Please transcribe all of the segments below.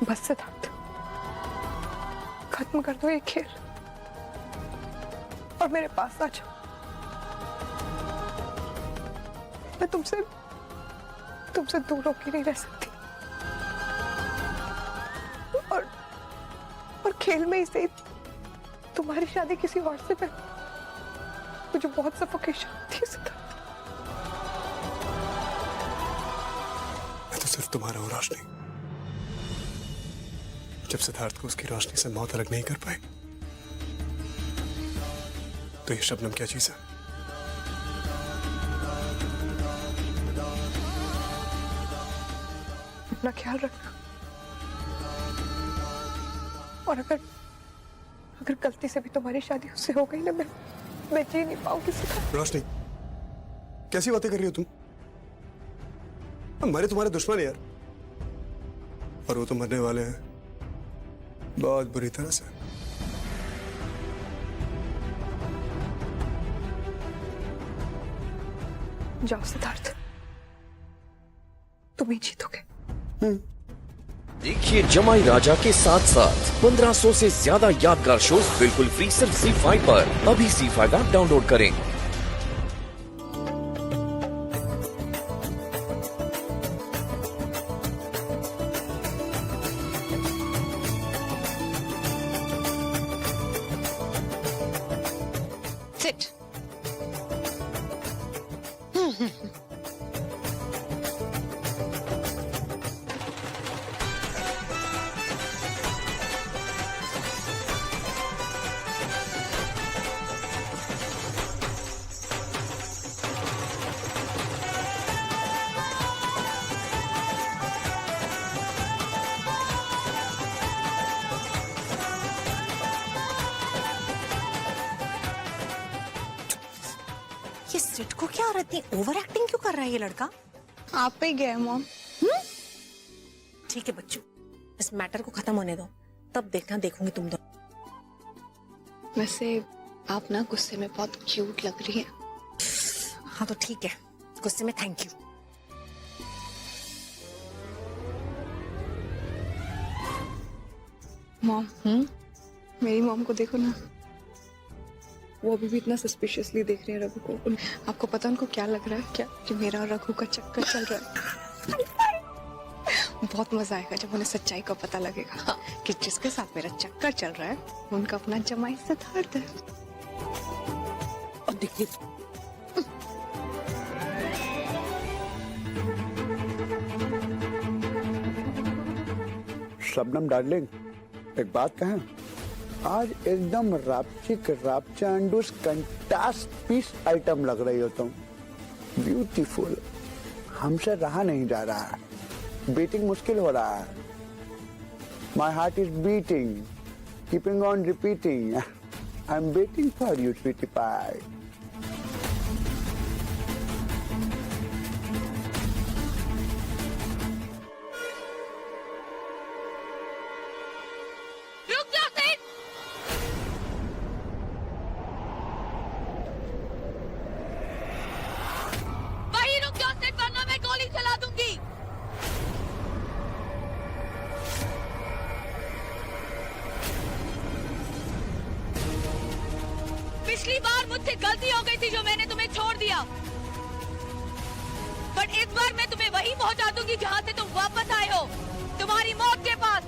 बस सिद्धार्थ, खत्म कर दो ये खेल और मेरे पास आ जाओ। मैं तुमसे दूर होके नहीं रह सकती। और खेल में ही सही, तुम्हारी शादी किसी और से पहले मुझे बहुत सफोकेशन होती है सिद्धार्थ। मैं तो सिर्फ तुम्हारा हूं रोशनी। जब सिद्धार्थ को उसकी रोशनी से मौत अलग नहीं कर पाए तो ये शबनम क्या चीज है? अपना ख्याल रखना, और अगर गलती से भी तुम्हारी शादी उससे हो गई ना, मैं जी नहीं पाऊंगी सिद्धार्थ। रोशनी, कैसी बातें कर रही हो तुम? हमारे तुम्हारे दुश्मन है यार, और वो तो मरने वाले हैं बहुत बुरी तरह से। जाओ सिद्धार्थ, तुम ही जीतोगे। देखिए जमाई राजा के साथ साथ 1500 से ज्यादा यादगार शोज बिल्कुल फ्री सिर्फ ZEE5 पर। अभी ZEE5 ऐप डाउनलोड करें। Sit. ये सिट को क्या रहती ओवर एक्टिंग क्यों कर रहा है ये लड़का? आप पे गए मॉम। ठीक है बच्चों, इस मैटर को खत्म होने दो, तब देखना देखूंगी तुम दोनों। वैसे आप ना गुस्से में बहुत क्यूट लग रही हैं। हाँ तो ठीक है, गुस्से में थैंक यू। मॉम, मेरी मॉम को देखो ना, वो अभी भी इतना सस्पिशियसली देख रहे हैं रघु को। आपको पता उनको क्या लग रहा है क्या, कि मेरा और रघु का चक्कर चल रहा है। बहुत मजा आएगा जब उन्हें सच्चाई का पता लगेगा कि जिसके साथ मेरा चक्कर चल रहा है उनका अपना जमाई सिद्धार्थ है। अब देखिए शबनम डार्लिंग, एक बात कहें, आज एकदम रापचिक रापचांडूस कंटास पीस आइटम लग रही हो तुम। ब्यूटीफुल, हमसे रहा नहीं जा रहा है, बीटिंग मुश्किल हो रहा है। My heart is beating, keeping on repeating, I am waiting for you sweetie pie. पिछली बार मुझसे गलती हो गई थी जो मैंने तुम्हें छोड़ दिया, बट इस बार मैं तुम्हें वहीं पहुंचा दूंगी जहां से तुम वापस आए हो, तुम्हारी मौत के पास।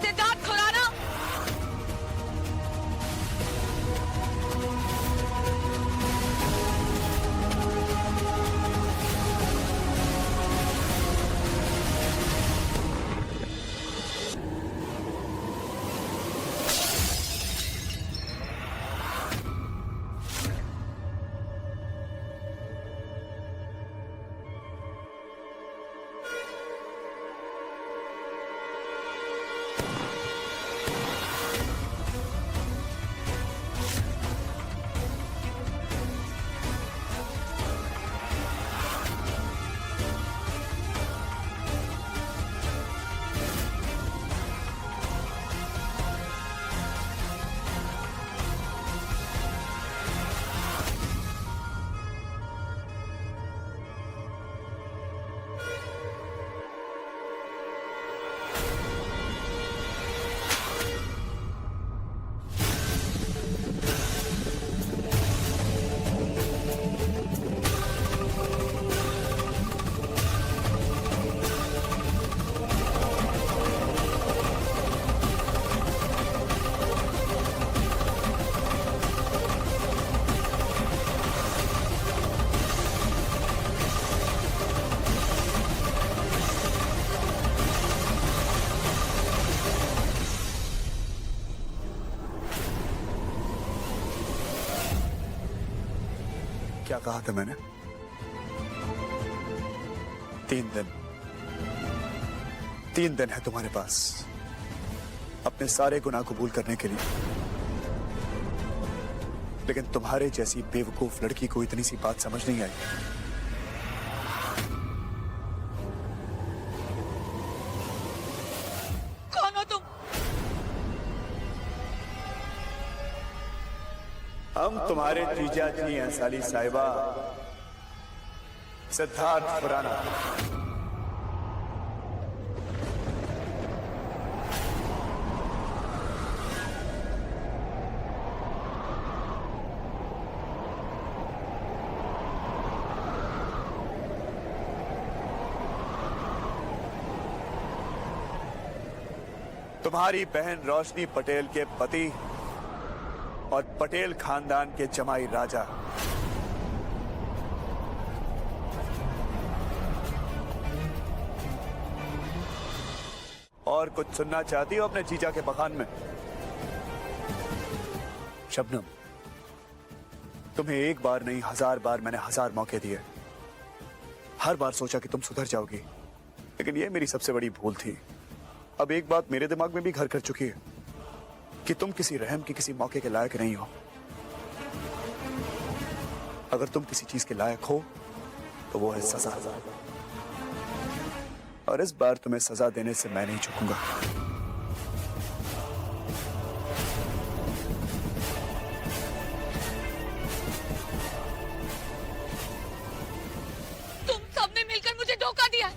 सिद्धार्थ खुराना, क्या कहा था मैंने? 3 दिन है तुम्हारे पास अपने सारे गुनाह कबूल करने के लिए। लेकिन तुम्हारे जैसी बेवकूफ लड़की को इतनी सी बात समझ नहीं आई। कौन हो तुम? हम तुम्हारे जीजा जी हैं साली साहिबा, सिद्धार्थ खुराना। तुम्हारी बहन रोशनी पटेल के पति और पटेल खानदान के जमाई राजा। और कुछ सुनना चाहती हो अपने जीजा के बखान में? शबनम, तुम्हें एक बार नहीं 1000 बार मैंने 1000 मौके दिए। हर बार सोचा कि तुम सुधर जाओगी, लेकिन यह मेरी सबसे बड़ी भूल थी। अब एक बात मेरे दिमाग में भी घर कर चुकी है कि तुम किसी रहम की किसी मौके के लायक नहीं हो। अगर तुम किसी चीज के लायक हो तो वो है सजा, और इस बार तुम्हें सजा देने से मैं नहीं झुकूंगा। तुम सबने मिलकर मुझे धोखा दिया।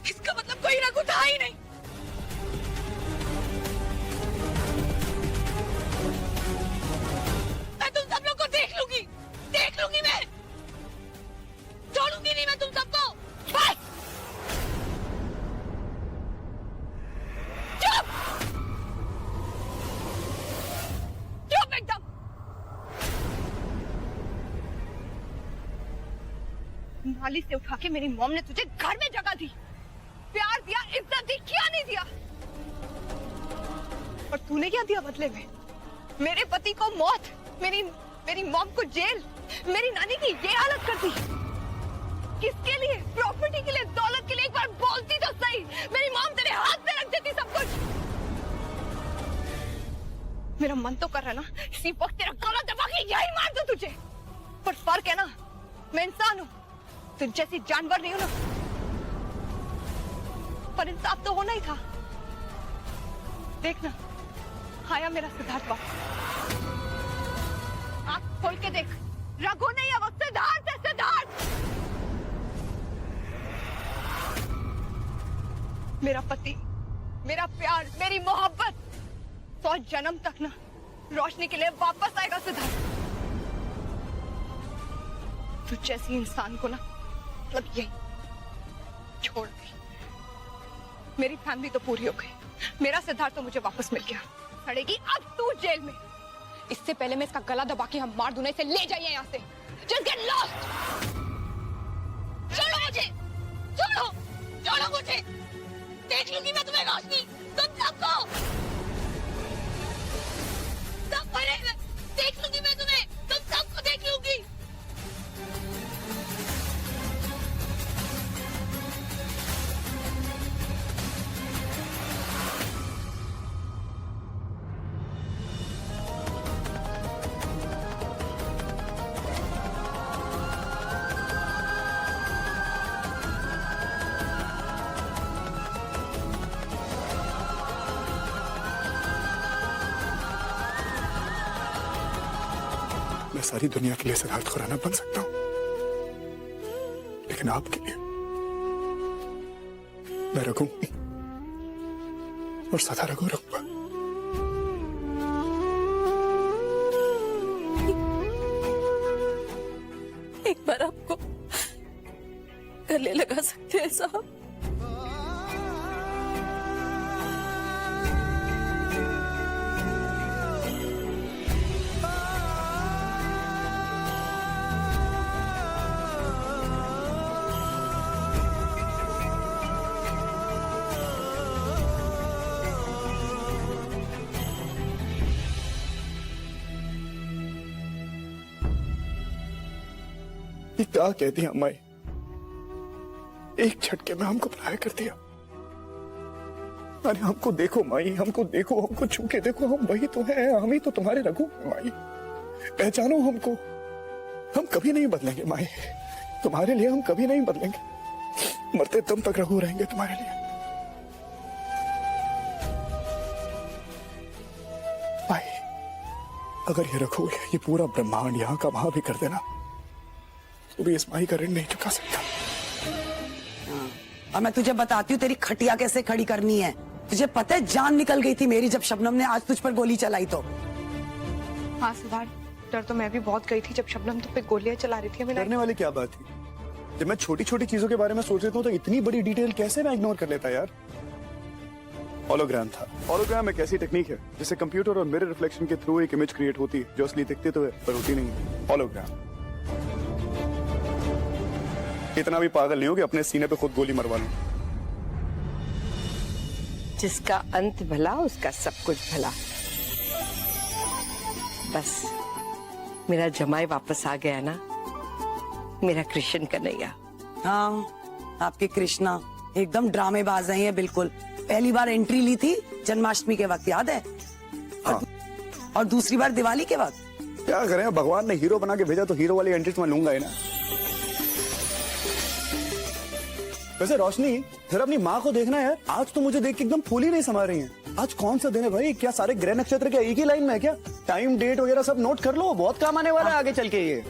इसका मतलब कोई रघु था ही नहीं। मैं तुम सब लोग को देख लूंगी मैं। छोड़ूंगी नहीं मैं तुम सबको। बस चुप चुप एकदम। नाली से उठा के मेरी मॉम ने तुझे घर में जगह दी, प्यार दिया, इज्जत दी, क्या नहीं दिया? और तूने क्या दिया बदले में? मेरे पति को मौत, मेरी मॉम को जेल, मेरी नानी की ये हालत कर दी। किसके लिए? प्रॉपर्टी के लिए, दौलत के लिए। एक बार बोलती तो सही, मेरी मॉम तेरे हाथ में रख देती सब कुछ। मेरा मन तो कर रहा ना इसी वक्त तेरा गला दबा के यही मार दूं तुझे, पर फर्क है ना, मैं इंसान हूँ, तुझ जैसी जानवर नहीं हूं ना। पर इंसाफ तो होना ही था। देखना आया मेरा सिद्धार्थ वापस। आँख खोल के देख, रघु नहीं है वो, सिद्धार्थ है, सिद्धार्थ। मेरा पति, मेरा प्यार, मेरी मोहब्बत 100 जन्म तक ना रोशनी के लिए वापस आएगा सिद्धार्थ। तुझ जैसी इंसान को ना मतलब यही छोड़ दी। मेरी फैमिली तो पूरी हो गई, मेरा सिद्धार्थ तो मुझे वापस मिल गया। सड़ेगी अब तू जेल में। इससे पहले मैं इसका गला दबा के हम मार दूं, इसे ले जाइए यहाँ से। Just get lost! छोड़ो मुझे, छोड़ो मुझे। देख लूंगी मैं तुम्हें रोशनी, तुम सबको, सब मरेंगे। देख लूंगी मैं तुम्हें, तुम सबको देख लूंगी। मैं सारी दुनिया के लिए सिद्धार्थ खुराना बन सकता हूं, लेकिन आपके लिए मैं रघु और सदा रघु रहूंगा। एक बार आपको गले लगा सकते हैं साहब? ये क्या कहती है अम्मा? एक झटके में हमको पराया कर दिया। अरे हमको देखो माई, हमको देखो, हमको छू के देखो, हम वही तो हैं, हम ही तो तुम्हारे रघु हैं माई। पहचानो हमको, हम कभी नहीं बदलेंगे माई, तुम्हारे लिए हम कभी नहीं बदलेंगे, मरते दम तक रघु रहेंगे तुम्हारे लिए। माई, अगर ये रघु ये पूरा ब्रह्मांड यहाँ का वहां भी कर देना तो भी इस माई का ऋण नहीं चुका सकता। और मैं तुझे बताती हूँ तेरी खटिया कैसे खड़ी करनी है। तुझे पता है जान निकल गई थी मेरी जब शबनम ने आज तुझ पर गोली चलाई तो। हाँ सिद्धार्थ, डर तो मैं भी बहुत गई थी जब शबनम तुम पे गोलियां चला रही थी। हमें डरने वाली क्या बात थी? जब मैं छोटी छोटी चीजों के बारे में सोच लेता हूँ तो इतनी बड़ी डिटेल कैसे मैं इग्नोर कर लेता यार। होलोग्राम था। होलोग्राम एक ऐसी टेक्निक है जिससे कंप्यूटर और मिरर रिफ्लेक्शन के थ्रू एक इमेज क्रिएट होती है जो असली दिखती तो है पर होती नहीं। होलोग्राम। इतना भी पागल नहीं हो कि अपने सीने पे खुद गोली मरवा लूं। जिसका अंत भला उसका सब कुछ भला। बस मेरा जमाई वापस आ गया ना, मेरा कृष्ण कन्हैया। हाँ, आपकी कृष्णा एकदम ड्रामेबाज है ये बिल्कुल। पहली बार एंट्री ली थी जन्माष्टमी के वक्त, याद है? हाँ। और दूसरी बार दिवाली के वक्त। क्या करें, भगवान ने हीरो बना के भेजा तो हीरो वाली एंट्री तो मैं लूंगा ही ना। वैसे रोशनी, जरा अपनी माँ को देखना यार, आज तो मुझे देख के एकदम फूल ही नहीं समा रही हैं। आज कौन सा दिन है भाई? क्या सारे ग्रह नक्षत्र क्या एक ही लाइन में है क्या? टाइम डेट वगैरह सब नोट कर लो, बहुत काम आने वाला है आगे चल के। ये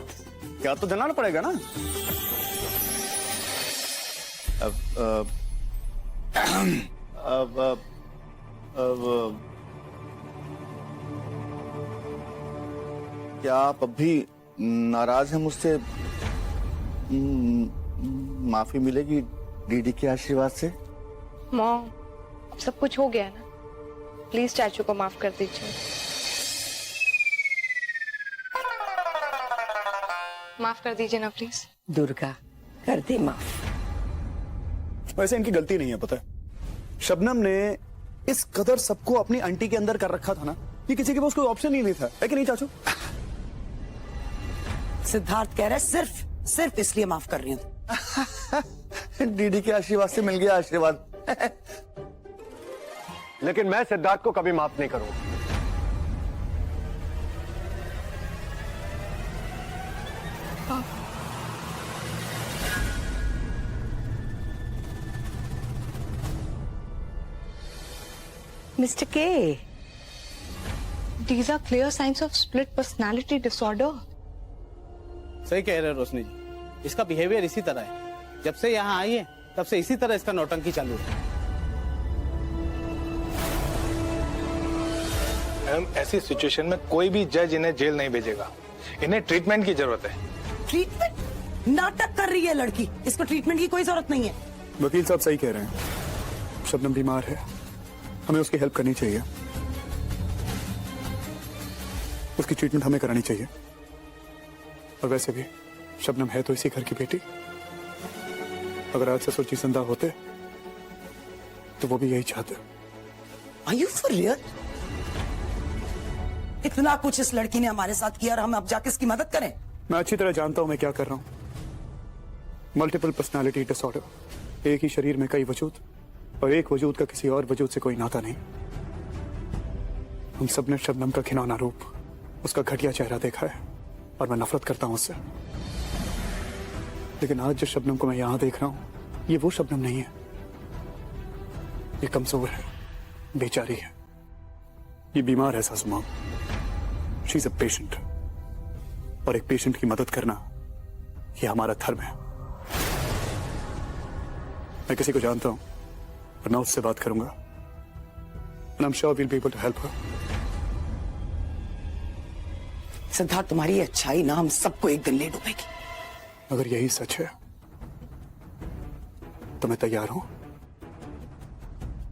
क्या तो जलाना पड़ेगा ना। अब क्या आप अब भी नाराज हैं मुझसे? माफी मिलेगी डीडी के आशीर्वाद से? मॉम, सब कुछ हो गया है ना, प्लीज स्टैचू को माफ कर दीजिए। माफ कर दीजिए ना प्लीज। दुर्गा, कर दे माफ। वैसे इनकी गलती नहीं है, पता है शबनम ने इस कदर सबको अपनी आंटी के अंदर कर रखा था ना, ये किसी के पास कोई ऑप्शन ही नहीं था, है कि नहीं चाचू? सिद्धार्थ कह रहे सिर्फ इसलिए माफ कर रही हूँ। डीडी के आशीर्वाद से मिल गया आशीर्वाद। लेकिन मैं सिद्धार्थ को कभी माफ नहीं करूंगा। मिस्टर के, These are clear signs of split personality disorder. सही कह रहे हो रोशनी जी, इसका बिहेवियर इसी तरह है। जब से यहाँ आई है तब से इसी तरह इसका नौटंकी चालू है। मैडम, ऐसी सिचुएशन में कोई भी जज इन्हें जेल नहीं भेजेगा, इन्हें ट्रीटमेंट की जरूरत है। ट्रीटमेंट? नाटक कर रही है लड़की, इसको ट्रीटमेंट की कोई जरूरत नहीं है। वकील साहब सही कह रहे हैं, शबनम बीमार है, हमें उसकी हेल्प करनी चाहिए, उसकी ट्रीटमेंट हमें करानी चाहिए। और वैसे भी शबनम है तो इसी घर की बेटी, अगर आज ससुर जी जिंदा होते तो वो भी यही चाहते। Are you for real? इतना कुछ इस लड़की ने हमारे साथ किया और हम अब जाके इसकी मदद करें? मैं अच्छी तरह जानता हूं मैं क्या कर रहा हूं। मल्टीपल पर्सनालिटी डिसऑर्डर, एक ही शरीर में कई वजूद, और एक वजूद का किसी और वजूद से कोई नाता नहीं। हम सब ने शबनम का घिनौना रूप, उसका घटिया चेहरा देखा है और मैं नफरत करता हूं उससे। लेकिन आज जिस शबनम को मैं यहां देख रहा हूं, ये वो शबनम नहीं है। ये कमजोर है, बेचारी है, ये बीमार है सासू मां। शी इज अ पेशेंट, और एक पेशेंट की मदद करना ये हमारा धर्म है। मैं किसी को जानता हूं और मैं उससे बात करूंगा, and I'm sure we'll be able to help her. Siddharth, तुम्हारी अच्छाई ना हम सबको एक दिन ले डूबेगी। अगर यही सच है तो मैं तैयार हूं।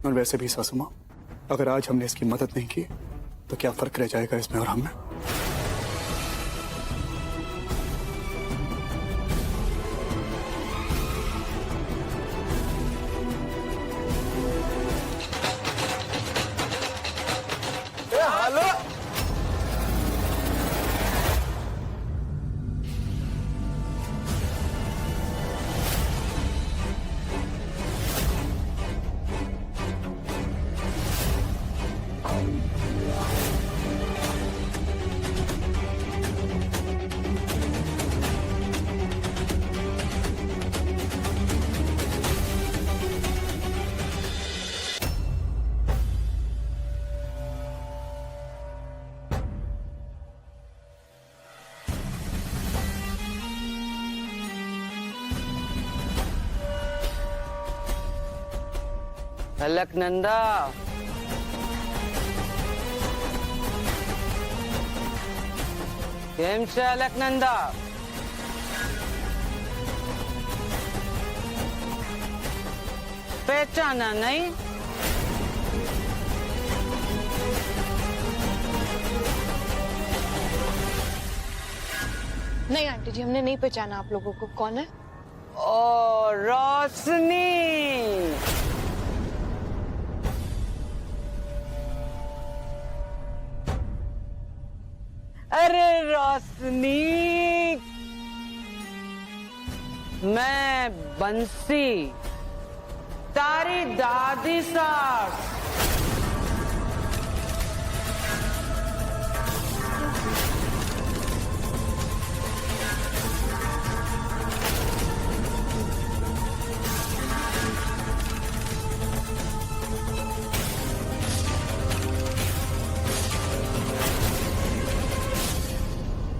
और वैसे भी सासू मां, अगर आज हमने इसकी मदद नहीं की तो क्या फर्क रह जाएगा इसमें और हमें? अलकनंदा, केम छे अलकनंदा? पहचाना नहीं? नहीं आंटी जी, हमने नहीं पहचाना आप लोगों को। कौन है? ओ रोशनी, अरे रोशनी, मैं बंसी, तारी दादी सास।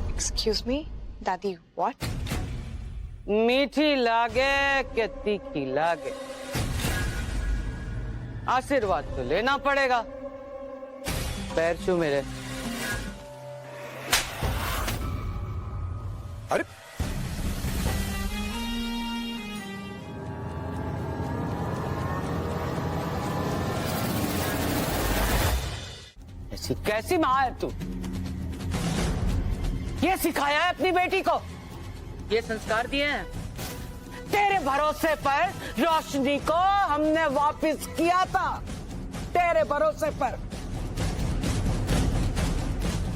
एक्सक्यूज मी दादी, व्हाट? मीठी लागे कि तीखी लागे, आशीर्वाद तो लेना पड़ेगा। पैर छू मेरे। अरे ऐसी कैसी माँ है तू? ये सिखाया है अपनी बेटी को, ये संस्कार दिए हैं? तेरे भरोसे पर रोशनी को हमने वापस किया था, तेरे भरोसे पर।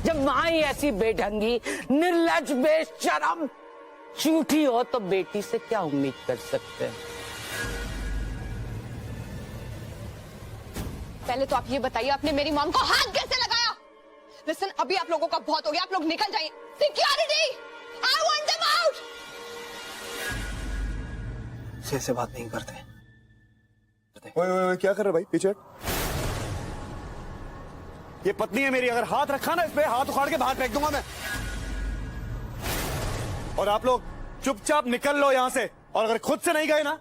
जब माँ ही ऐसी बेढंगी, निर्लज, बेशरम, झूठी हो तो बेटी से क्या उम्मीद कर सकते हैं? पहले तो आप ये बताइए, आपने मेरी मॉम को हाथ कैसे लगाया? लिसन, अभी आप लोगों का बहुत हो गया, आप लोग निकल जाइए। Security, I want them out. ऐसे बात नहीं करते। ओए, क्या कर रहे भाई? पीछे हट। ये पत्नी है मेरी, अगर हाथ रखा ना इस पे, हाथ उखाड़ के बाहर फेंक दूंगा मैं। और आप लोग चुपचाप निकल लो यहां से, और अगर खुद से नहीं गए ना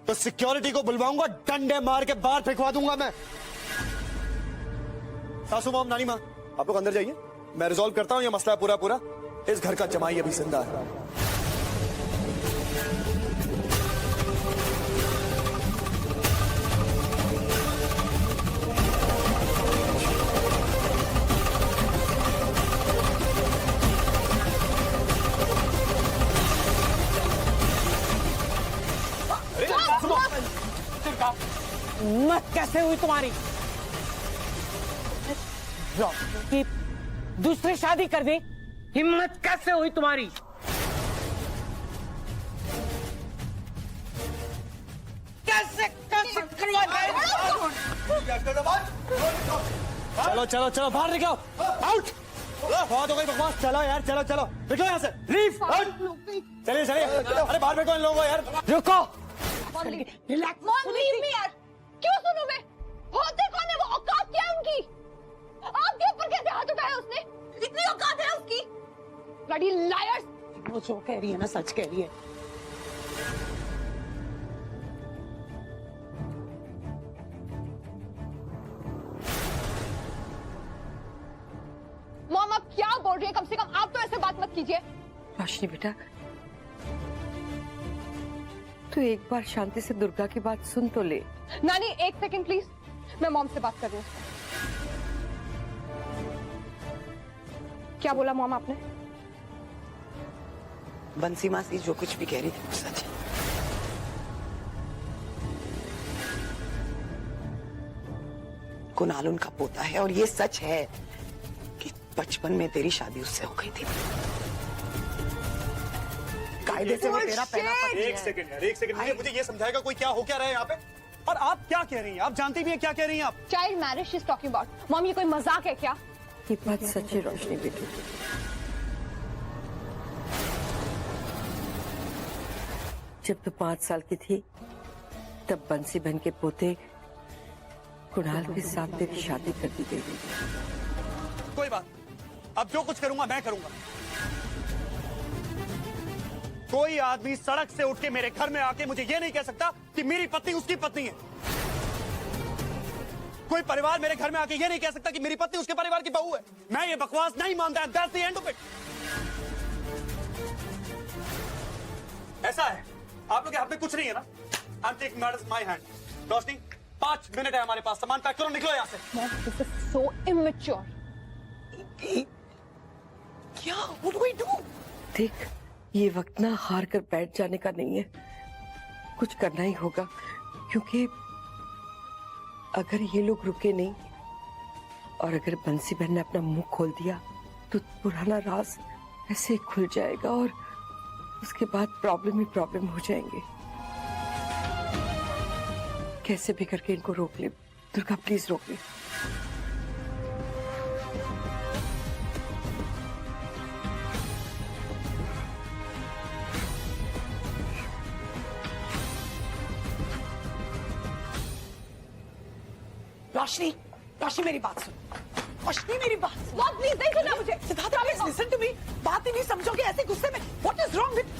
तो सिक्योरिटी को बुलवाऊंगा, डंडे मार के बाहर फेंकवा दूंगा मैं। सासू मॉम, नानी माँ, आप लोग अंदर जाइए, मैं रिजॉल्व करता हूं ये मसला पूरा। इस घर का जमाई अभी जिंदा है। हिम्मत कैसे हुई तुम्हारी की दूसरी शादी कर दी? हिम्मत कैसे हुई तुम्हारी? कैसे करवा गए? चलो बाहर निकलो, आउट। बहुत हो गई बकवास, चलो यार, चलो निकलो यहाँ से, लीव आउट। चलिए, अरे बाहर बैठो इन लोगों को यार। रुको, रिलैक्स। मॉम लीव मी यार, क्यों सुनूं मैं? होते कौन है वो? औकात क्या है उनकी? आपके ऊपर कैसे हाथ उठाया उसने? इतनी औकात है उसकी? Bloody lawyers. वो जो कह रही है ना सच कह रही है। मॉम आप क्या बोल रही है? कम से कम आप तो ऐसे बात मत कीजिए। रोशनी बेटा, तू एक बार शांति से दुर्गा की बात सुन तो ले। नानी एक सेकंड प्लीज, मैं मॉम से बात कर रही हूँ। क्या बोला मॉम आपने? बंसी मासी जो कुछ भी कह रही थी वो सच है। कुणाल उनका पोता है और ये सच है कि बचपन में तेरी शादी उससे हो गई थी। कायदे से वो तेरा पहला पति है। एक सेकंड, मुझे ये समझाएगा कोई क्या हो क्या रहा है यहाँ पे? और आप क्या कह रही हैं? आप जानती भी हैं क्या कह रही हैं आप? Child marriage she is talking about. Mom ये कोई मजाक है क्या? ये बात सच है रोशनी बेटी। जब तू 5 साल की थी तब बंसी बहन के पोते कुणाल के साथ तेरी शादी कर दी गई। कोई बात, अब जो कुछ करूंगा मैं करूंगा। कोई आदमी सड़क से उठ के मेरे घर में आके मुझे ये नहीं कह सकता कि मेरी पत्नी उसकी पत्नी है। कोई परिवार मेरे घर में आके ये नहीं कह सकता कि मेरी पत्नी उसके परिवार की बहू है। मैं ये बकवास नहीं मानता। That's the end of it. ऐसा है, आप लोग के हाथ में कुछ नहीं है ना? I'm taking matters in my hand. Roshni, 5 minute है हमारे पास, सामान पैक करो, निकलो यहाँ से। Mom, this is so immature. क्या? What do we do? देख, ये वक्त ना हार कर बैठ जाने का नहीं है, कुछ करना ही होगा, क्योंकि अगर ये लोग रुके नहीं और अगर बंसी बहन ने अपना मुंह खोल दिया तो पुराना राज ऐसे खुल जाएगा और उसके बाद प्रॉब्लम ही प्रॉब्लम हो जाएंगे। कैसे भी करके इनको रोक ले दुर्गा, प्लीज रोक ले। रोशनी, रोशनी मेरी बात सुन। रोशनी मेरी बात सुन। Mom, please नहीं सुनना मुझे। Siddharth, please listen to me. बात ही नहीं समझोगे ऐसे गुस्से में। What is wrong with?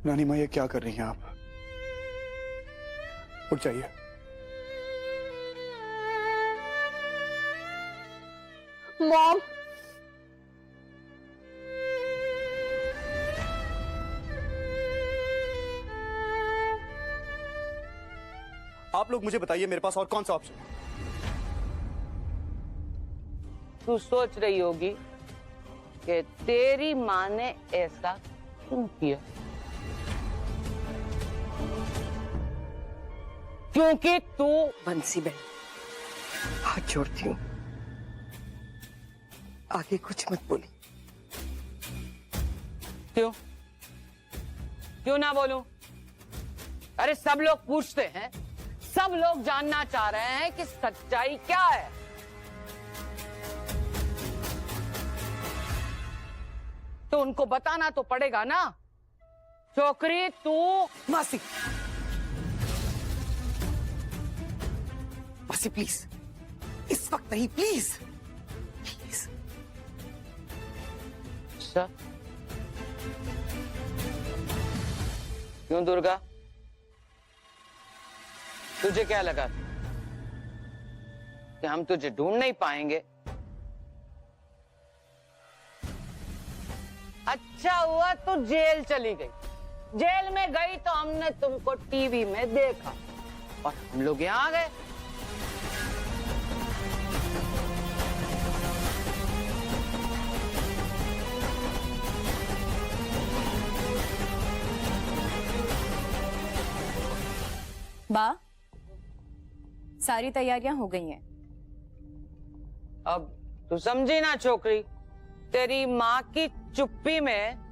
रानी माँ, ये क्या कर रही हैं आप? उठ जाइए। Mom. आप लोग मुझे बताइए, मेरे पास और कौन सा ऑप्शन है? तू सोच रही होगी कि तेरी माँ ने ऐसा क्यों किया, क्योंकि तू बंसी बहन, हाथ जोड़ती हूँ, आगे कुछ मत बोली। क्यों क्यों ना बोलूं? अरे सब लोग पूछते हैं, सब लोग जानना चाह रहे हैं कि सच्चाई क्या है। तो उनको बताना तो पड़ेगा ना। छोकरी तू मासी, मासी प्लीज, इस वक्त नहीं, प्लीज प्लीज। अच्छा, क्यों दुर्गा, तुझे क्या लगा कि हम तुझे ढूंढ नहीं पाएंगे? अच्छा हुआ तू जेल चली गई। जेल में गई तो हमने तुमको टीवी में देखा और हम लोग यहां आ गए। बा, सारी तैयारियां हो गई हैं। अब तू समझी ना छोकरी, तेरी माँ की चुप्पी में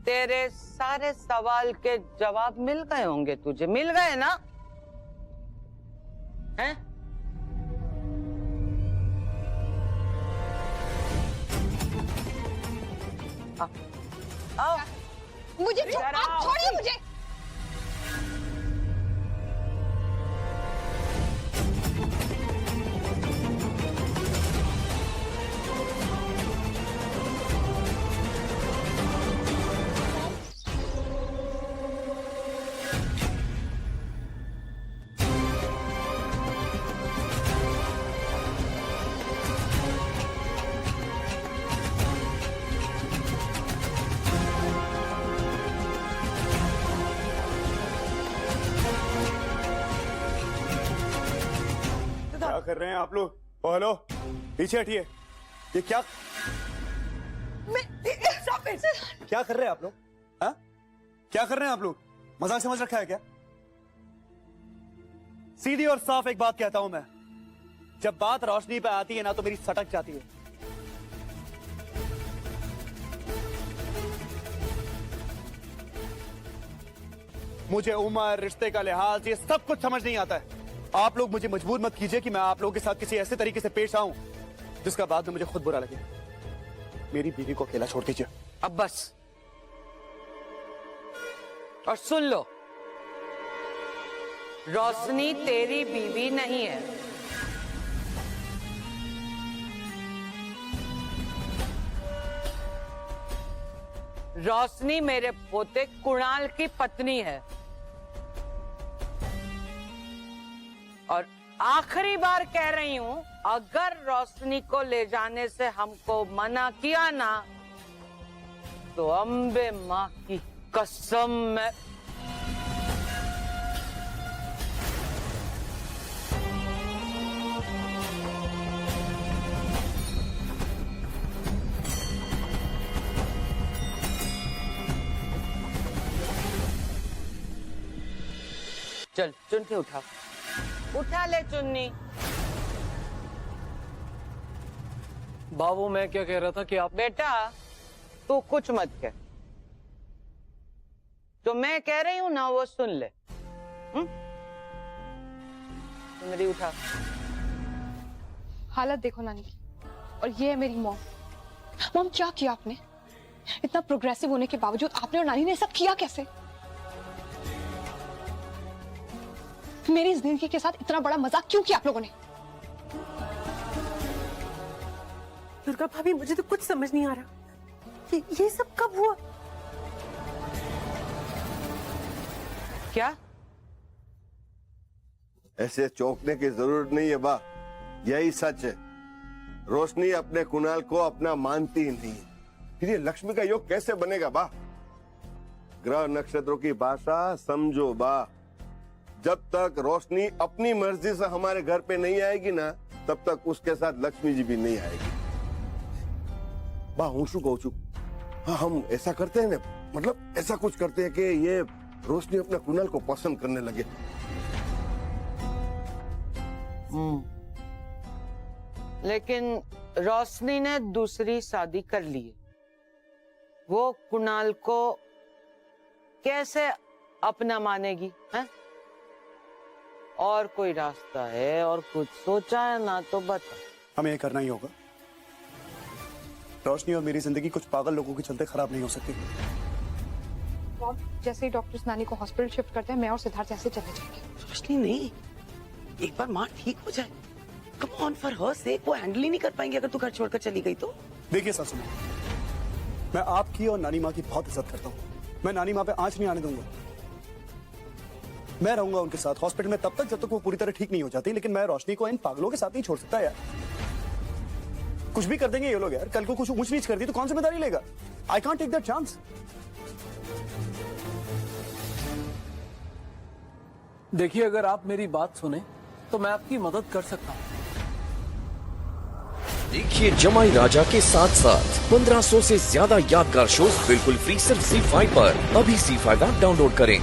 तेरे सारे सवाल के जवाब मिल गए होंगे। तुझे मिल गए ना? हैं? आओ। मुझे आप छोड़िए मुझे। क्या कर रहे हैं आप लोग? ओ हेलो, पीछे हटिए। ये क्या क्या कर रहे हैं आप लोग? हाँ, क्या कर रहे हैं आप लोग? मजाक समझ रखा है क्या? सीधी और साफ एक बात कहता हूं मैं, जब बात रोशनी पे आती है ना तो मेरी सटक जाती है। मुझे उम्र, रिश्ते का लिहाज, ये सब कुछ समझ नहीं आता है। आप लोग मुझे मजबूर मत कीजिए कि मैं आप लोगों के साथ किसी ऐसे तरीके से पेश आऊं जिसका बाद में मुझे खुद बुरा लगे। मेरी बीवी को अकेला छोड़ दीजिए। अब बस। और सुन लो, रोशनी तेरी बीवी नहीं है। रोशनी मेरे पोते कुणाल की पत्नी है। और आखिरी बार कह रही हूं, अगर रोशनी को ले जाने से हमको मना किया ना, तो अम्बे मां की कसम मैं चल चुन्नी उठा ले चुन्नी। बाबू मैं क्या कह रहा था कि आप बेटा तू कुछ मत कह, जो मैं कह रही हूं ना वो सुन ले। मेरी उठा। हालत देखो नानी की, और ये है मेरी मॉम। मॉम क्या किया आपने? इतना प्रोग्रेसिव होने के बावजूद आपने और नानी ने सब किया कैसे? मेरी जिंदगी के साथ इतना बड़ा मजाक क्यों किया आप लोगों ने? दुर्गा भाभी मुझे तो कुछ समझ नहीं आ रहा, ये सब कब हुआ? क्या? ऐसे चौंकने की जरूरत नहीं है बा, यही सच है। रोशनी अपने कुणाल को अपना मानती ही नहीं है। फिर ये लक्ष्मी का योग कैसे बनेगा बा? ग्रह नक्षत्रों की भाषा समझो बा। जब तक रोशनी अपनी मर्जी से हमारे घर पे नहीं आएगी ना, तब तक उसके साथ लक्ष्मी जी भी नहीं आएगी। बा हूं शू कहूं छू, हाँ हम ऐसा करते हैं ना, मतलब ऐसा कुछ करते हैं कि ये रोशनी अपने कुणाल को पसंद करने लगे। लेकिन रोशनी ने दूसरी शादी कर ली है। वो कुणाल को कैसे अपना मानेगी? हैं? और कोई रास्ता है और कुछ सोचा है ना तो बता। हमें ये करना ही होगा। रोशनी और मेरी जिंदगी कुछ पागल लोगों के चलते खराब नहीं हो सकती। जैसे ही डॉक्टर्स नानी को हॉस्पिटल शिफ्ट करते हैं, मैं और सिद्धार्थ ऐसे चले जाएंगे। रोशनी नहीं, एक बार माँ ठीक हो जाए, कम ऑन फॉर हर सेक, वो हैंडल ही नहीं कर पाएंगे अगर तू घर छोड़कर चली गई तो। देखिए सासू माँ, मैं आपकी और नानी माँ की बहुत इज्जत करता हूँ। मैं नानी माँ पे आंच नहीं आने दूंगा। मैं रहूंगा उनके साथ हॉस्पिटल में तब तक जब तक वो पूरी तरह ठीक नहीं हो जाती, लेकिन मैं रोशनी को इन पागलों के साथ नहीं छोड़ सकता यार। कुछ भी कर देंगे ये लोग यार। कल को कुछ ऊंच नीच कर दी तो कौन जिम्मेदारी लेगा? I can't take that chance. देखिए, अगर आप मेरी बात सुने तो मैं आपकी मदद कर सकता हूँ। देखिए जमाई राजा के साथ साथ 1500 से ज्यादा यादगार शोज बिल्कुल फ्री सिर्फ ZEE5 पर। अभी ZEE5 ऐप डाउनलोड करें।